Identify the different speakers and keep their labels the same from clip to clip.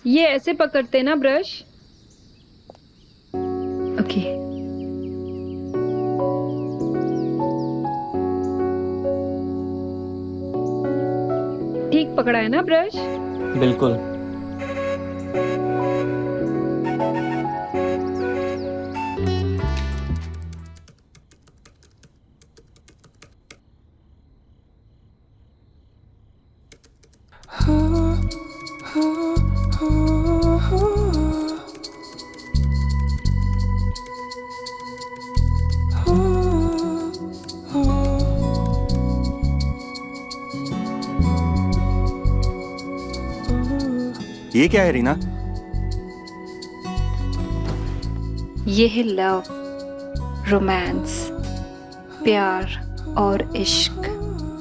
Speaker 1: ये ऐसे पकड़ते ना ब्रश। ओके। ठीक पकड़ा है ना ब्रश?
Speaker 2: बिल्कुल।
Speaker 3: ये क्या है रीना?
Speaker 1: ये है लव, रोमांस, प्यार और इश्क।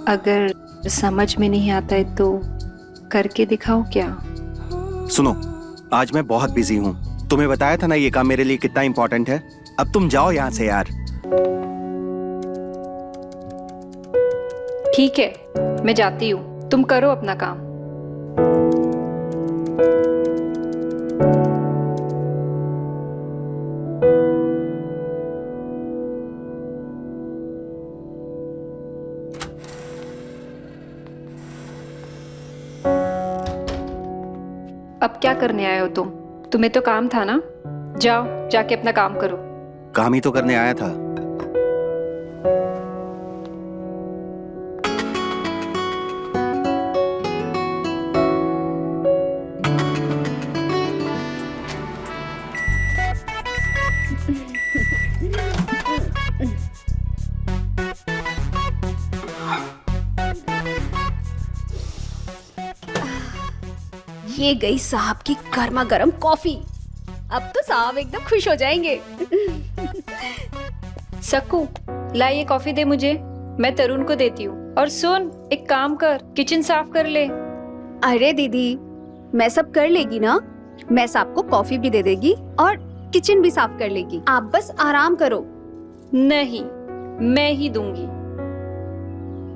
Speaker 1: अगर समझ में नहीं आता है तो करके दिखाओ क्या?
Speaker 3: सुनो, आज मैं बहुत बिजी हूँ। तुम्हें बताया था ना ये काम मेरे लिए कितना इम्पोर्टेंट है। अब तुम जाओ यहाँ से यार।
Speaker 1: ठीक है, मैं जाती हूँ, तुम करो अपना काम। अब क्या करने आए हो तुम? तुम्हें तो काम था ना? जाओ, जाके अपना काम करो।
Speaker 3: काम ही तो करने आया था।
Speaker 4: ये गई साहब की गर्मा गर्म कॉफी। अब तो साहब एकदम खुश हो जाएंगे।
Speaker 1: सक्कू, ला ये कॉफी दे मुझे, मैं तरुण को देती हूँ। और सुन, एक काम कर, किचन साफ कर ले।
Speaker 4: अरे दीदी, मैं सब कर लेगी ना। मैं साहब को कॉफी भी दे देगी और किचन भी साफ कर लेगी। आप बस आराम करो।
Speaker 1: नहीं, मैं ही दूंगी।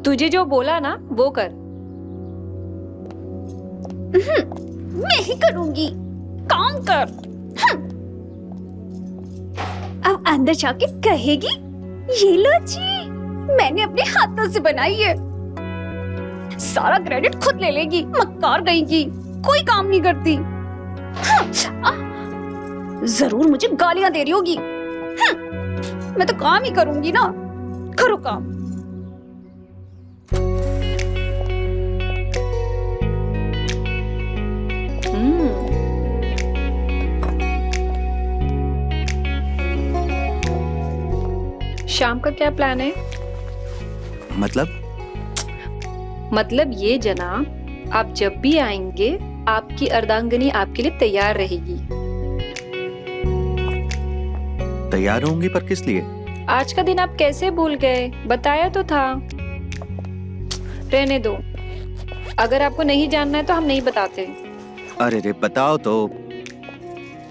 Speaker 1: तुझे जो बोला ना वो कर।
Speaker 4: मैं ही करूंगी, काम कर। अब अंदर जाके कहेगी, ये लो जी, मैंने अपने हाथों से बनाई है। सारा क्रेडिट खुद ले लेगी, मक्कार गईगी, कोई काम नहीं करती। जरूर मुझे गालियां दे रही होगी। मैं तो काम ही करूंगी ना। करो काम।
Speaker 1: शाम का क्या प्लान है? मतलब ये जनाब, आप जब भी आएंगे आपकी अर्धांगिनी आपके लिए तैयार रहेगी।
Speaker 3: तैयार होंगी पर किस लिए?
Speaker 1: आज का दिन आप कैसे भूल गए? बताया तो था। रहने दो, अगर आपको नहीं जानना है तो हम नहीं बताते।
Speaker 3: अरे रे बताओ तो।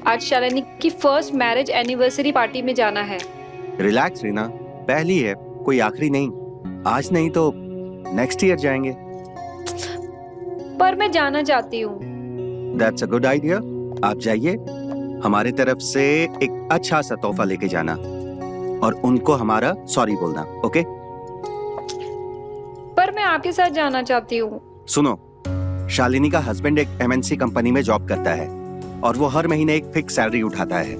Speaker 1: आज शालिनी की फर्स्ट मैरिज एनिवर्सरी पार्टी में जाना है।
Speaker 3: रिलैक्स रीना, पहली है, कोई आखिरी नहीं। आज नहीं तो नेक्स्ट ईयर जाएंगे।
Speaker 1: पर मैं जाना चाहती हूँ।
Speaker 3: That's a good idea. आप जाइए, हमारे तरफ से एक अच्छा सा तोहफा लेके जाना और उनको हमारा सॉरी बोलना, ओके?
Speaker 1: पर मैं आपके साथ जाना चाहती हूँ।
Speaker 3: सुनो, शालिनी का हस्बैंड एक एमएनसी कंपनी में जॉब करता है और वो हर महीने एक फिक्स सैलरी उठाता है।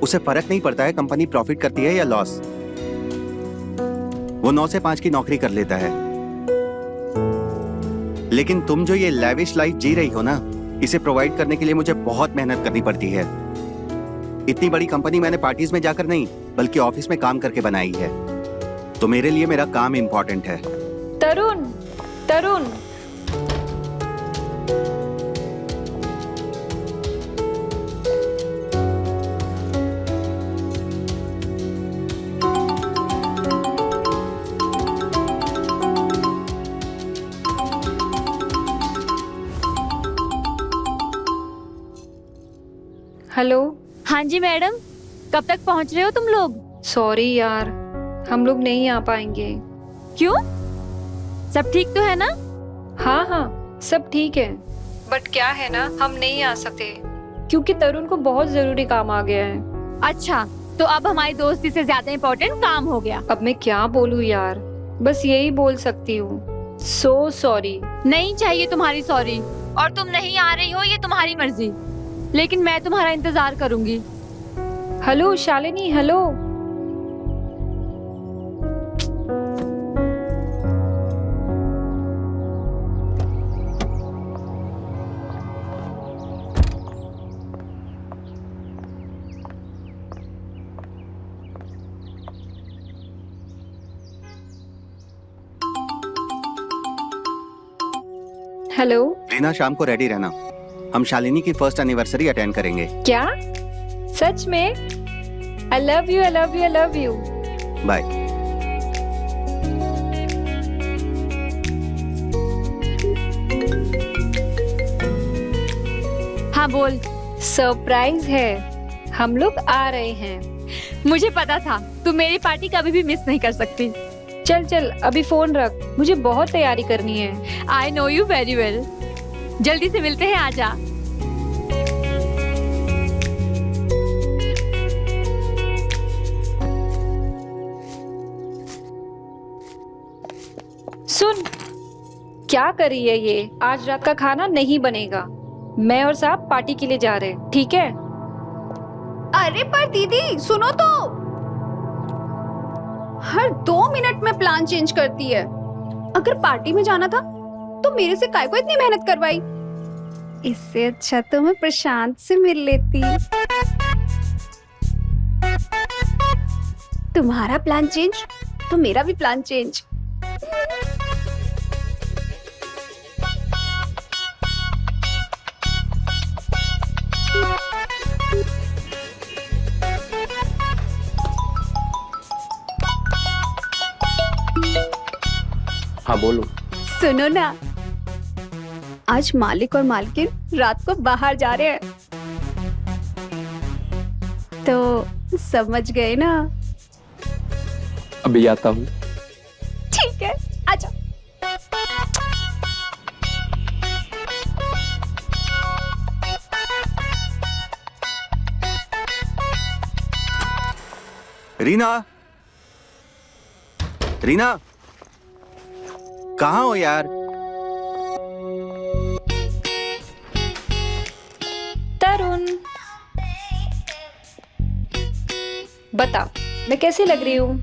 Speaker 3: उसे फर्क नहीं पड़ता है कंपनी प्रॉफिट करती है या लॉस। वो 9 से 5 की नौकरी कर लेता है। लेकिन तुम जो ये लैविश लाइफ जी रही हो ना, इसे प्रोवाइड करने के लिए मुझे बहुत मेहनत करनी पड़ती है। इतनी बड़ी कंपनी मैंने पार्टीज में जाकर नहीं बल्कि ऑफिस में काम करके बनाई है। तो मेरे लिए मेरा काम इंपॉर्टेंट है।
Speaker 1: तरुण, तरुण, हेलो।
Speaker 5: हाँ जी मैडम, कब तक पहुंच रहे हो तुम लोग?
Speaker 1: सॉरी यार, हम लोग नहीं आ पाएंगे।
Speaker 5: क्यों? सब ठीक तो है ना?
Speaker 1: हाँ हाँ, सब ठीक है। बट क्या है ना, हम नहीं आ सकते क्योंकि तरुण को बहुत जरूरी काम आ गया है।
Speaker 5: अच्छा, तो अब हमारी दोस्ती से ज्यादा इम्पोर्टेंट काम हो गया।
Speaker 1: अब मैं क्या बोलूं यार, बस यही बोल सकती हूँ, सो सॉरी।
Speaker 5: नहीं चाहिए तुम्हारी सॉरी, और तुम नहीं आ रही हो ये तुम्हारी मर्जी, लेकिन मैं तुम्हारा इंतजार करूंगी।
Speaker 1: Hello Shalini, hello. Hello.
Speaker 3: Reena, शाम को रेडी रहना, हम शालिनी की फर्स्ट एनिवर्सरी अटेंड करेंगे।
Speaker 1: क्या सच में? I love you, I love you, I love you.
Speaker 3: Bye.
Speaker 5: हाँ बोल।
Speaker 1: सरप्राइज है, हम लोग आ रहे हैं।
Speaker 5: मुझे पता था तुम मेरी पार्टी कभी भी मिस नहीं कर सकती।
Speaker 1: चल चल अभी फोन रख, मुझे बहुत तैयारी करनी है।
Speaker 5: I know you very well. जल्दी से मिलते हैं, आजा।
Speaker 1: सुन, क्या कर रही है ये? आज रात का खाना नहीं बनेगा, मैं और साहब पार्टी के लिए जा रहे हैं, ठीक है?
Speaker 4: अरे पर दीदी सुनो तो, हर 2 मिनट में प्लान चेंज करती है। अगर पार्टी में जाना था तो मेरे से काय को इतनी मेहनत करवाई। इससे अच्छा तो मैं प्रशांत से मिल लेती। तुम्हारा प्लान चेंज तो मेरा भी प्लान चेंज।
Speaker 2: हाँ बोलो।
Speaker 4: सुनो ना, आज मालिक और मालकिन रात को बाहर जा रहे हैं, तो समझ गए ना?
Speaker 2: अभी आता हूँ।
Speaker 4: ठीक है, आजा।
Speaker 3: रीना, रीना, कहाँ हो यार?
Speaker 1: तरुण, बता मैं कैसी लग रही हूँ?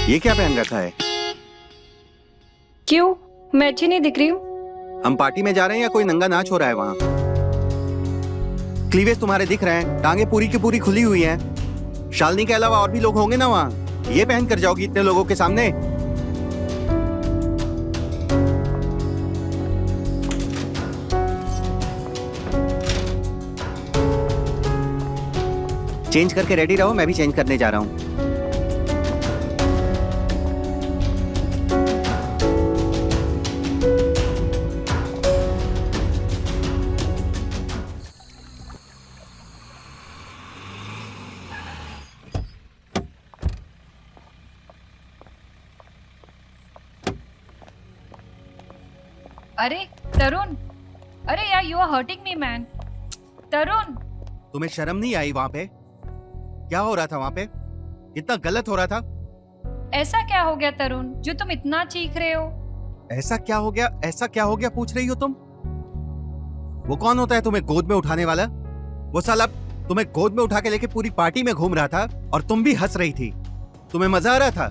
Speaker 3: ये क्या पहन रखा है?
Speaker 1: क्यों, मैं अच्छी नहीं दिख रही हूँ?
Speaker 3: हम पार्टी में जा रहे हैं या कोई नंगा नाच हो रहा है वहाँ? क्लीवेज तुम्हारे दिख रहे हैं, टांगे पूरी की पूरी खुली हुई हैं। शालिनी के अलावा और भी लोग होंगे ना वहाँ? ये पहन कर जाओगी इतने लोगों के सामने? चेंज करके रेडी रहो, मैं भी चेंज करने जा रहा हूँ।
Speaker 1: अरे तरुण, अरे यार, you are hurting me man. Tarun,
Speaker 3: तुम्हें शर्म नहीं आई वहाँ पे? क्या हो रहा था वहाँ पे? इतना गलत हो रहा था?
Speaker 1: ऐसा क्या हो गया तरुण जो तुम इतना चीख रहे हो?
Speaker 3: ऐसा क्या हो गया, ऐसा क्या हो गया पूछ रही हो तुम? वो कौन होता है तुम्हें गोद में उठाने वाला? वो साला तुम्हें गोद में उठा के लेके पूरी पार्टी में घूम रहा था और तुम भी हंस रही थी। तुम्हें मजा आ रहा था?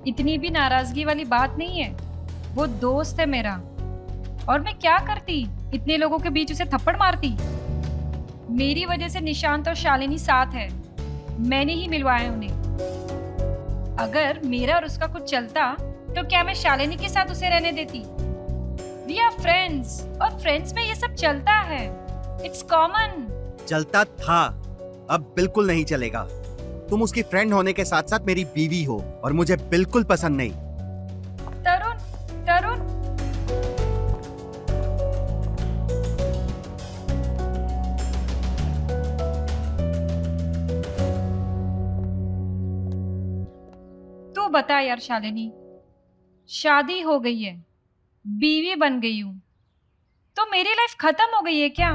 Speaker 1: इतनी भी नाराजगी वाली बात नहीं है, वो दोस्त है मेरा। और मैं क्या करती, इतने लोगों के बीच उसे थप्पड़ मारती? मेरी वजह से निशांत और शालिनी साथ है, मैंने ही मिलवाया उन्हें। अगर मेरा और उसका कुछ चलता तो क्या मैं शालिनी के साथ उसे रहने देती? वी आर फ्रेंड्स, और फ्रेंड्स में ये सब चलता है, इट्स कॉमन।
Speaker 3: चलता था, अब बिल्कुल नहीं चलेगा। तुम उसकी फ्रेंड होने के साथ साथ मेरी बीवी हो और मुझे बिल्कुल पसंद नहीं।
Speaker 1: तरुण, तरुण, तू बता यार शालिनी, शादी हो गई है, बीवी बन गई हूं, तो मेरी लाइफ खत्म हो गई है क्या?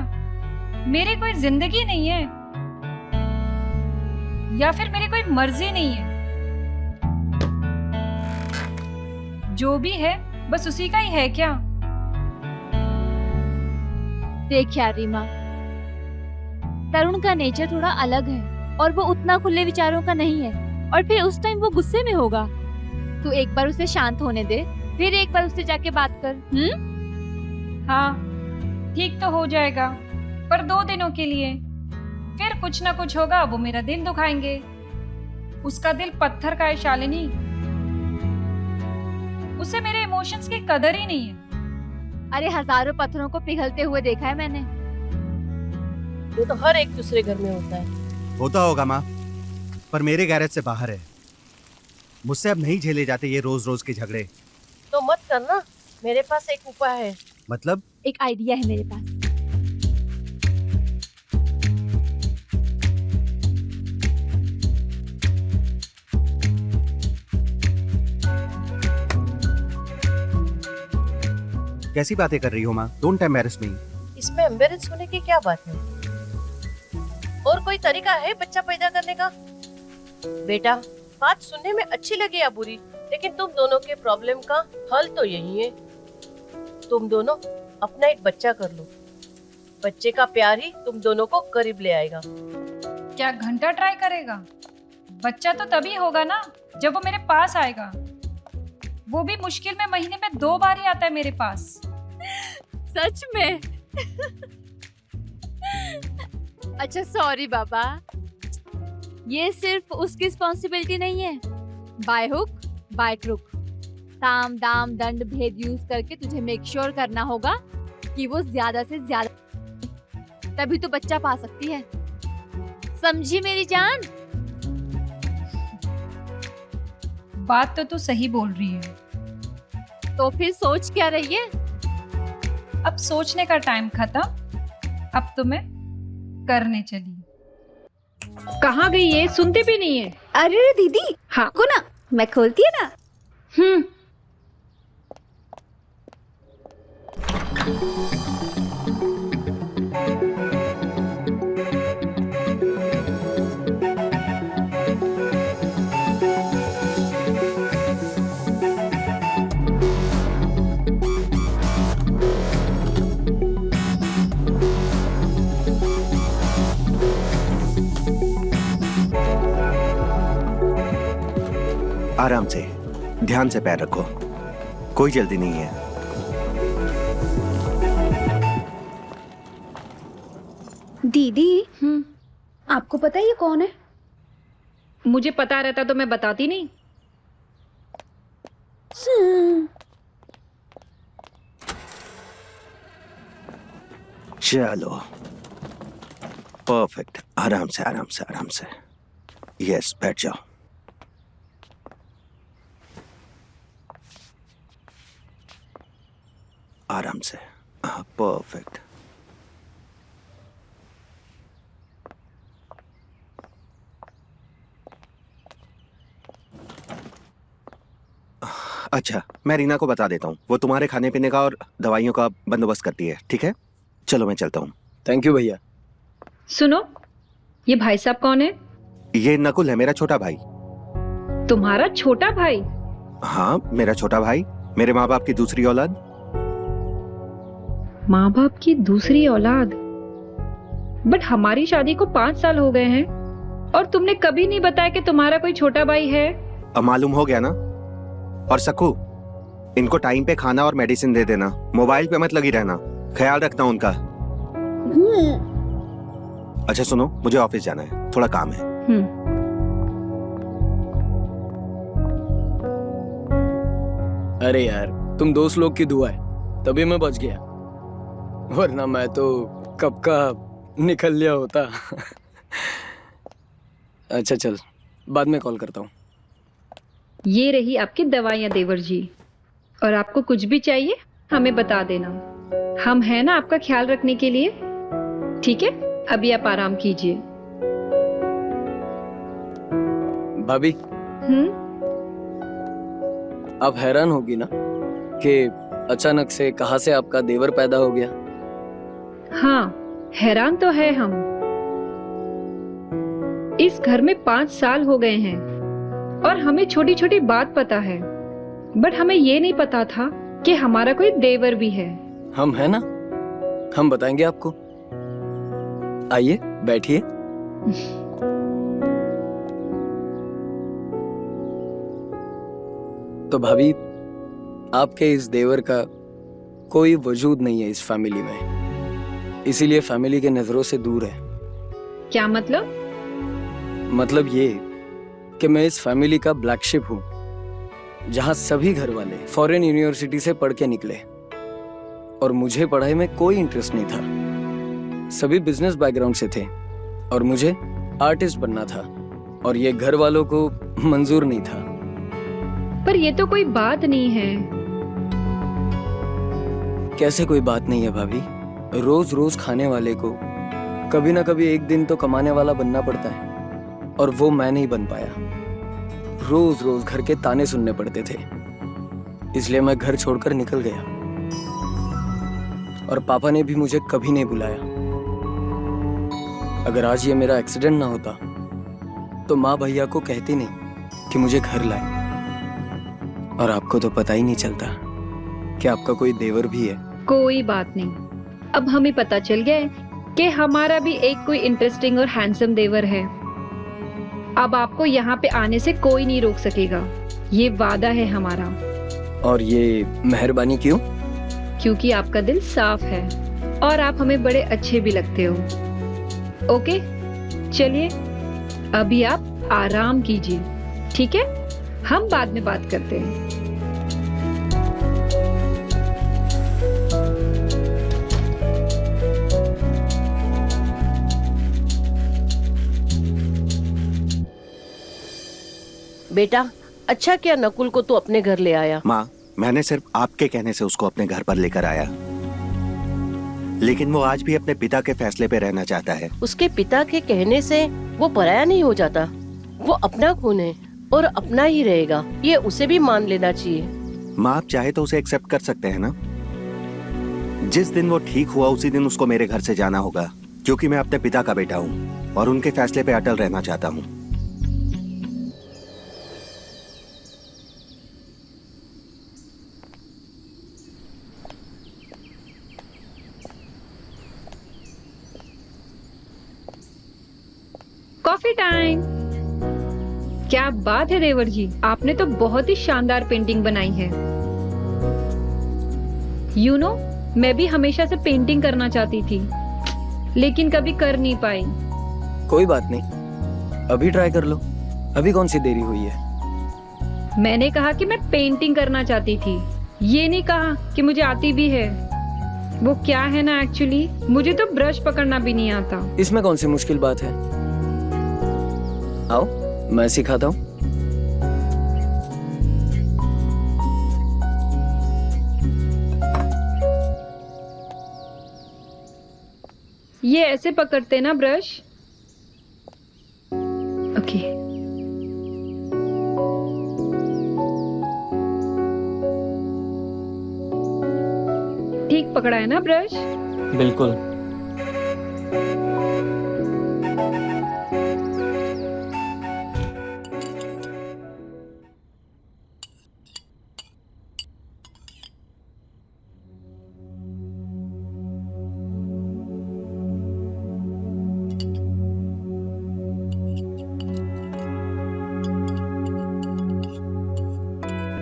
Speaker 1: मेरी कोई जिंदगी नहीं है या फिर मेरी कोई मर्जी नहीं है? जो भी है बस उसी का ही है क्या?
Speaker 5: देख यार रीमा, तरुण का नेचर थोड़ा अलग है और वो उतना खुले विचारों का नहीं है, और फिर उस टाइम वो गुस्से में होगा। तू एक बार उसे शांत होने दे, फिर एक बार उससे जाके बात कर।
Speaker 1: हाँ, ठीक तो हो जाएगा, पर 2 दिनों के लिए। फिर कुछ ना कुछ होगा, वो मेरा दिल दुखाएंगे। उसका दिल पत्थर का है शालिनी, उसे मेरे इमोशंस की कदर ही नहीं है।
Speaker 5: अरे हजारों पत्थरों को पिघलते हुए देखा है मैंने।
Speaker 2: ये तो हर एक दूसरे घर में होता है।
Speaker 3: होता होगा माँ, पर मेरे गैरेज से बाहर है। मुझसे अब नहीं झेले जाते ये रोज रोज के झगड़े।
Speaker 2: तो मत करना, मेरे पास एक उपाय है।
Speaker 3: मतलब?
Speaker 5: एक आइडिया है मेरे पास।
Speaker 3: कैसी बातें कर रही हो माँ? डोंट एम्बैरेस मी।
Speaker 2: इसमें एम्बेरेस होने की क्या बात है? और कोई तरीका है बच्चा पैदा करने का? बेटा, बात सुनने में अच्छी लगी या बुरी, लेकिन तुम दोनों के प्रॉब्लम का हल तो यही है। तुम दोनों अपना एक बच्चा कर लो। बच्चे का प्यार ही तुम दोनों को करीब ले आएगा।
Speaker 1: क्या घंटा ट्राई करेगा? बच्चा तो तभी होगा ना जब वो मेरे पास आएगा। वो भी मुश्किल में महीने में 2 बार ही आता है मेरे पास।
Speaker 5: सच में? अच्छा सॉरी बाबा, ये सिर्फ उसकी रिस्पॉन्सिबिलिटी नहीं है। बाय हुक बाय क्रुक, साम दाम दंड भेद यूज करके तुझे मेक श्योर करना होगा कि वो ज्यादा से ज्यादा, तभी तो बच्चा पा सकती है। समझी मेरी जान?
Speaker 1: बात तो तू सही बोल रही है।
Speaker 5: तो फिर सोच क्या रही है?
Speaker 1: अब सोचने का टाइम खत्म, अब तो मैं करने चली। कहाँ गई ये? सुनती भी नहीं है।
Speaker 4: अरे दीदी,
Speaker 1: हाँ
Speaker 4: को ना मैं खोलती है ना।
Speaker 3: आराम से, ध्यान से पैर रखो, कोई जल्दी नहीं है।
Speaker 4: दीदी, आपको पता है ये कौन है?
Speaker 1: मुझे पता रहता तो मैं बताती नहीं।
Speaker 3: चलो, परफेक्ट। आराम से आराम से आराम से। यस, बैठ जाओ। आराम से। परफेक्ट। अच्छा, मैं रीना को बता देता हूँ, वो तुम्हारे खाने पीने का और दवाइयों का बंदोबस्त करती है, ठीक है? चलो मैं चलता हूँ।
Speaker 6: थैंक यू भैया।
Speaker 1: सुनो, ये भाई साहब कौन है?
Speaker 3: ये नकुल है, मेरा छोटा भाई।
Speaker 1: तुम्हारा छोटा भाई?
Speaker 3: हाँ, मेरा छोटा भाई, मेरे माँ बाप की दूसरी औलाद।
Speaker 1: माँ बाप की दूसरी औलाद? बट हमारी शादी को 5 साल हो गए हैं और तुमने कभी नहीं बताया कि तुम्हारा कोई छोटा भाई है।
Speaker 3: अब मालूम हो गया ना। और सकू, इनको टाइम पे खाना और मेडिसिन दे देना, मोबाइल पे मत लगी रहना, ख्याल रखना उनका। अच्छा सुनो, मुझे ऑफिस जाना है, थोड़ा काम है।
Speaker 6: अरे यार, तुम दोस्त लोग की दुआ है तभी मैं बच गया, वरना मैं तो कब का निकल लिया होता। अच्छा चल, बाद में कॉल करता हूँ।
Speaker 1: ये रही आपकी दवाइयाँ देवर जी, और आपको कुछ भी चाहिए हमें बता देना, हम हैं ना आपका ख्याल रखने के लिए। ठीक है, अभी आप आराम कीजिए।
Speaker 6: भाभी, आप हैरान होगी ना कि अचानक से कहां से आपका देवर पैदा हो गया।
Speaker 1: हाँ, हैरान तो है हम। इस घर में 5 साल हो गए हैं और हमें छोटी छोटी बात पता है, बट हमें ये नहीं पता था कि हमारा कोई देवर भी है।
Speaker 6: हम है ना, हम बताएंगे आपको। आइए बैठिए। तो भाभी, आपके इस देवर का कोई वजूद नहीं है इस फैमिली में, इसीलिए फैमिली के नजरों से दूर है।
Speaker 1: क्या मतलब?
Speaker 6: मतलब ये कि मैं इस फैमिली का ब्लैक शिप हूँ, जहाँ सभी घर वाले फॉरेन यूनिवर्सिटी से पढ़ के निकले और मुझे पढ़ाई में कोई इंटरेस्ट नहीं था। सभी बिजनेस बैकग्राउंड से थे और मुझे आर्टिस्ट बनना था, और ये घर वालों को मंजूर नहीं था।
Speaker 1: पर ये तो कोई बात नहीं है।
Speaker 6: कैसे कोई बात नहीं है भाभी? रोज रोज खाने वाले को कभी ना कभी एक दिन तो कमाने वाला बनना पड़ता है, और वो मैं नहीं बन पाया। रोज रोज घर के ताने सुनने पड़ते थे, इसलिए मैं घर छोड़कर निकल गया, और पापा ने भी मुझे कभी नहीं बुलाया। अगर आज ये मेरा एक्सीडेंट ना होता तो माँ भैया को कहती नहीं कि मुझे घर लाए, और आपको तो पता ही नहीं चलता कि आपका कोई देवर भी है।
Speaker 1: कोई बात नहीं, अब हमें पता चल गया है कि हमारा भी एक कोई इंटरेस्टिंग और हैंडसम देवर है। अब आपको यहाँ पे आने से कोई नहीं रोक सकेगा, ये वादा है हमारा।
Speaker 6: और ये मेहरबानी क्यों?
Speaker 1: क्योंकि आपका दिल साफ है और आप हमें बड़े अच्छे भी लगते हो। ओके, चलिए अभी आप आराम कीजिए, ठीक है? हम बाद में बात करते हैं।
Speaker 2: बेटा, अच्छा किया नकुल को तू अपने घर ले आया।
Speaker 3: माँ, मैंने सिर्फ आपके कहने से उसको अपने घर पर लेकर आया, लेकिन वो आज भी अपने पिता के फैसले पे रहना चाहता है।
Speaker 2: उसके पिता के कहने से वो पराया नहीं हो जाता। वो अपना खून है और अपना ही रहेगा, ये उसे भी मान लेना चाहिए।
Speaker 3: माँ, आप चाहे तो उसे एक्सेप्ट कर सकते हैं ना। जिस दिन वो ठीक हुआ उसी दिन उसको मेरे घर से जाना होगा, क्योंकि मैं अपने पिता का बेटा हूँ और उनके फैसले पे अटल रहना चाहता हूँ।
Speaker 1: Coffee time. क्या बात है देवर जी, आपने तो बहुत ही शानदार पेंटिंग बनाई है। यू नो, मैं भी हमेशा से पेंटिंग करना चाहती थी, लेकिन कभी कर नहीं पाई।
Speaker 6: कोई बात नहीं, अभी ट्राई कर लो, अभी कौन सी देरी हुई है।
Speaker 1: मैंने कहा कि मैं पेंटिंग करना चाहती थी, ये नहीं कहा कि मुझे आती भी है। वो क्या है ना, एक्चुअली मुझे तो ब्रश पकड़ना भी नहीं आता।
Speaker 6: इसमें कौन सी मुश्किल बात है? आओ, मैं सिखाता हूँ।
Speaker 1: ये ऐसे पकड़ते ना ब्रश। ओके। ठीक पकड़ा है ना ब्रश?
Speaker 6: बिल्कुल।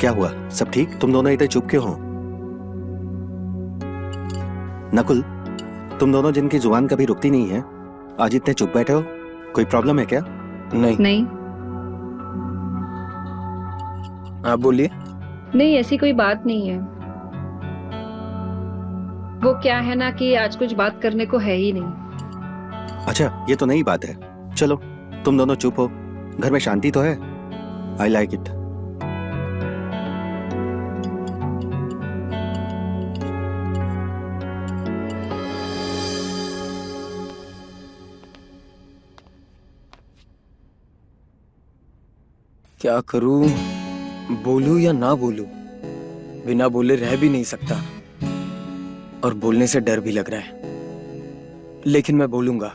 Speaker 3: क्या हुआ? सब ठीक? तुम दोनों इतने चुप क्यों हो? नकुल, तुम दोनों जिनकी जुबान कभी रुकती नहीं है, आज इतने चुप बैठे हो, कोई प्रॉब्लम है क्या?
Speaker 6: नहीं।
Speaker 1: नहीं
Speaker 6: आप बोलिए।
Speaker 1: नहीं, ऐसी कोई बात नहीं है। वो क्या है ना कि आज कुछ बात करने को है ही नहीं।
Speaker 3: अच्छा, ये तो नई बात है। चलो, तुम दोनों चुप हो, घर में शांति तो है। I like it.
Speaker 6: क्या करूं? बोलूं या ना बोलूं, बिना बोले रह भी नहीं सकता और बोलने से डर भी लग रहा है, लेकिन मैं बोलूंगा।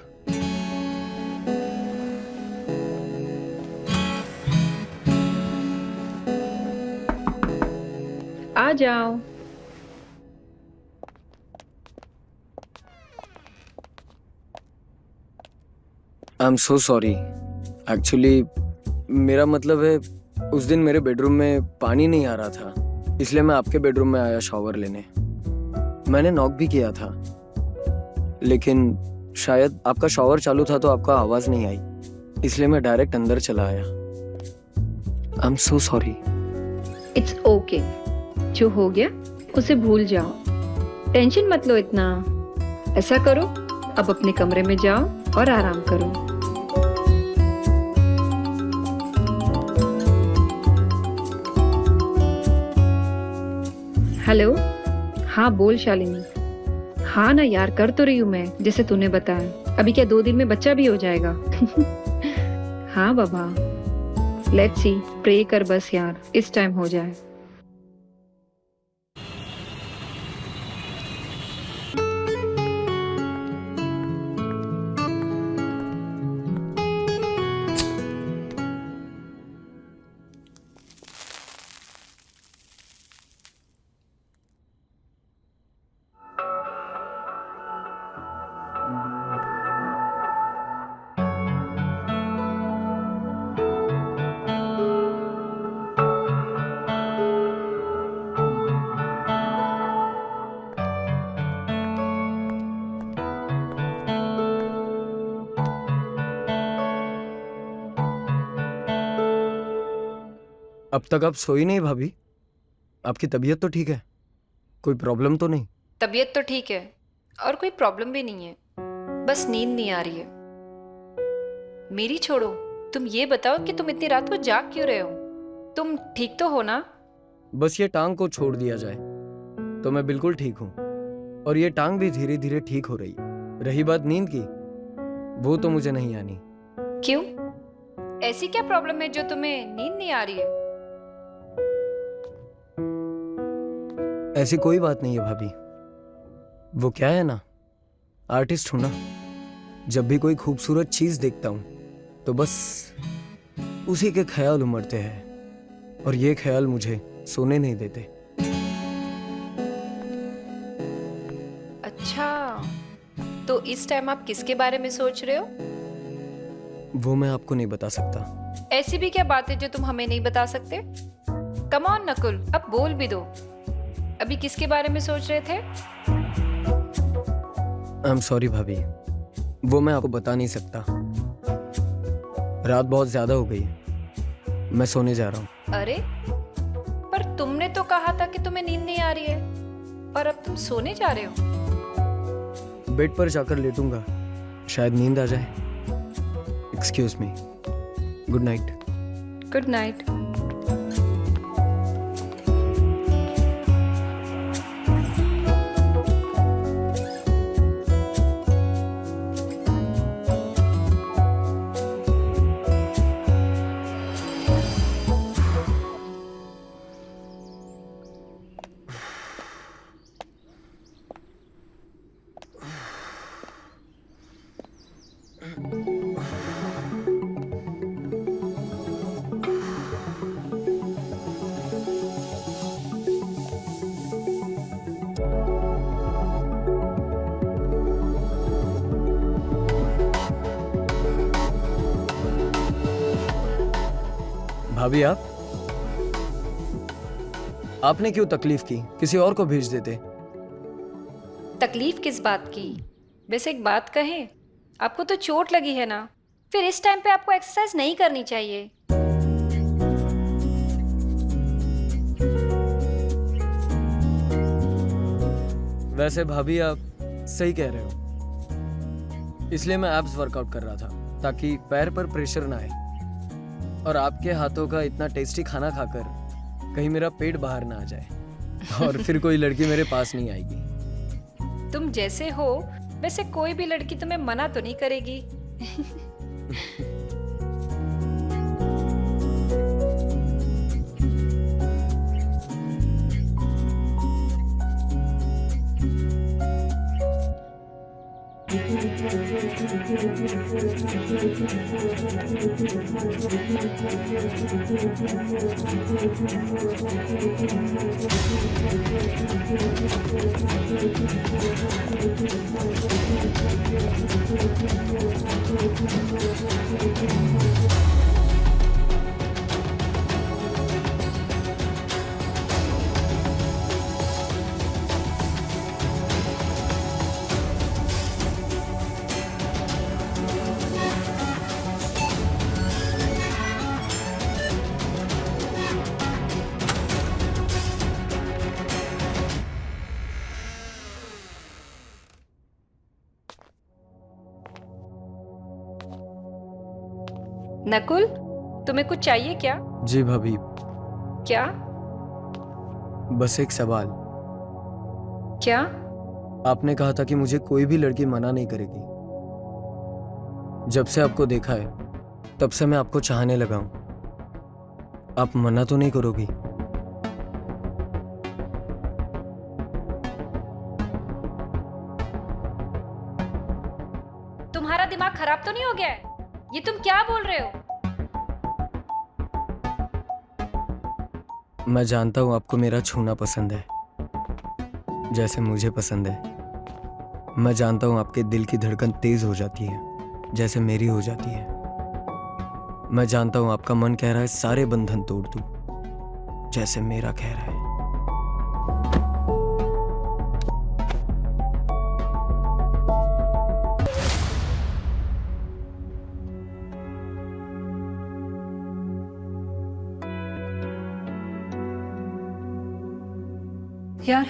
Speaker 1: आ जाओ।
Speaker 6: I am so sorry. Actually मेरा मतलब है, उस दिन मेरे बेडरूम में पानी नहीं आ रहा था, इसलिए मैं आपके बेडरूम में आया शावर लेने। मैंने नॉक भी किया था, लेकिन शायद आपका शावर चालू था तो आपका आवाज नहीं आई, इसलिए मैं डायरेक्ट अंदर चला आया। I am so sorry.
Speaker 7: It's okay, जो हो गया उसे भूल जाओ, टेंशन मत लो इतना। ऐसा करो, अब अपने कमरे में जाओ और आराम करो। हेलो, हाँ बोल शालिनी। हाँ ना यार, कर तो रही हूँ मैं जैसे तूने बताया। अभी क्या 2 दिन में बच्चा भी हो जाएगा? हाँ बाबा, लेट्स सी, प्रे कर बस यार, इस टाइम हो जाए।
Speaker 6: अब तक आप सोई नहीं भाभी? आपकी तबीयत तो ठीक है? कोई प्रॉब्लम तो नहीं?
Speaker 1: तबीयत तो ठीक है और कोई प्रॉब्लम भी नहीं है, बस नींद नहीं आ रही है। मेरी छोड़ो, तुम ये बताओ कि तुम इतनी रात को जाग क्यों रहे हो? तुम ठीक तो हो ना?
Speaker 6: बस ये टांग को छोड़ दिया जाए तो मैं बिल्कुल ठीक हूँ, और ये टांग भी धीरे धीरे ठीक हो रही। रही बात नींद की, वो तो मुझे नहीं आनी।
Speaker 1: क्यों? ऐसी क्या प्रॉब्लम है जो तुम्हें नींद नहीं आ रही है?
Speaker 6: ऐसी कोई बात नहीं है भाभी। वो क्या है ना, आर्टिस्ट हूं ना, जब भी कोई खूबसूरत चीज देखता हूं तो बस उसी के ख्याल उमड़ते हैं, और ये ख्याल मुझे सोने नहीं देते।
Speaker 1: अच्छा, तो इस टाइम आप किसके बारे में सोच रहे हो?
Speaker 6: वो मैं आपको नहीं बता सकता।
Speaker 1: ऐसी भी क्या बात है जो तुम हमें नहीं बता सकते? कम ऑन नकुल, अब बोल भी दो। अभी किसके बारे में सोच रहे थे?
Speaker 6: आई एम सॉरी भाभी, वो मैं आपको बता नहीं सकता। रात बहुत ज्यादा हो गई, मैं सोने जा रहा हूँ।
Speaker 1: अरे, पर तुमने तो कहा था कि तुम्हें नींद नहीं आ रही है, और अब तुम सोने जा रहे हो।
Speaker 6: बेड पर जाकर लेटूंगा, शायद नींद आ जाए। Excuse me, good night.
Speaker 1: Good night.
Speaker 6: भाभी, आपने क्यों तकलीफ की? किसी और को भेज देते।
Speaker 1: तकलीफ किस बात की? वैसे एक बात कहें, आपको तो चोट लगी है ना, फिर इस टाइम पे आपको एक्सरसाइज नहीं करनी चाहिए।
Speaker 6: वैसे भाभी, आप सही कह रहे हो, इसलिए मैं एब्स वर्कआउट कर रहा था ताकि पैर पर प्रेशर ना आए, और आपके हाथों का इतना टेस्टी खाना खाकर कहीं मेरा पेट बाहर ना आ जाए और फिर कोई लड़की मेरे पास नहीं आएगी।
Speaker 1: तुम जैसे हो वैसे कोई भी लड़की तुम्हें मना तो नहीं करेगी। नकुल, तुम्हें कुछ चाहिए क्या?
Speaker 6: जी भाभी,
Speaker 1: क्या?
Speaker 6: बस एक सवाल।
Speaker 1: क्या?
Speaker 6: आपने कहा था कि मुझे कोई भी लड़की मना नहीं करेगी। जब से आपको देखा है तब से मैं आपको चाहने लगा हूं। आप मना तो नहीं करोगी?
Speaker 1: तुम्हारा दिमाग खराब तो नहीं हो गया है? ये तुम क्या बोल रहे हो?
Speaker 6: मैं जानता हूं आपको मेरा छूना पसंद है, जैसे मुझे पसंद है। मैं जानता हूं आपके दिल की धड़कन तेज हो जाती है, जैसे मेरी हो जाती है। मैं जानता हूं आपका मन कह रहा है सारे बंधन तोड़ दूं, जैसे मेरा कह रहा है।
Speaker 7: यार,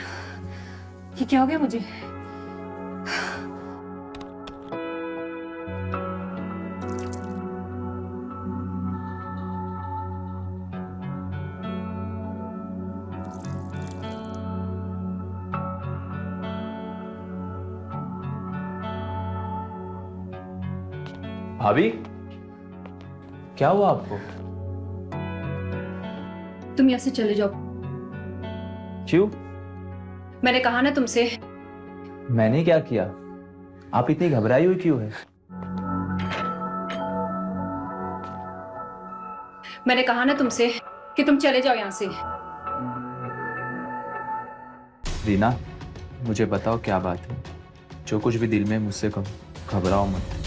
Speaker 7: ये क्या हो गया मुझे?
Speaker 8: भाभी, क्या हुआ आपको?
Speaker 7: तुम यहाँ से चले जाओ।
Speaker 8: क्यों?
Speaker 7: मैंने कहा ना तुमसे।
Speaker 8: मैंने क्या किया? आप इतनी घबराई हुई क्यों है?
Speaker 7: मैंने कहा ना तुमसे कि तुम चले जाओ यहाँ से।
Speaker 8: रीना, मुझे बताओ क्या बात है। जो कुछ भी दिल में मुझसे कहो, घबराओ मत।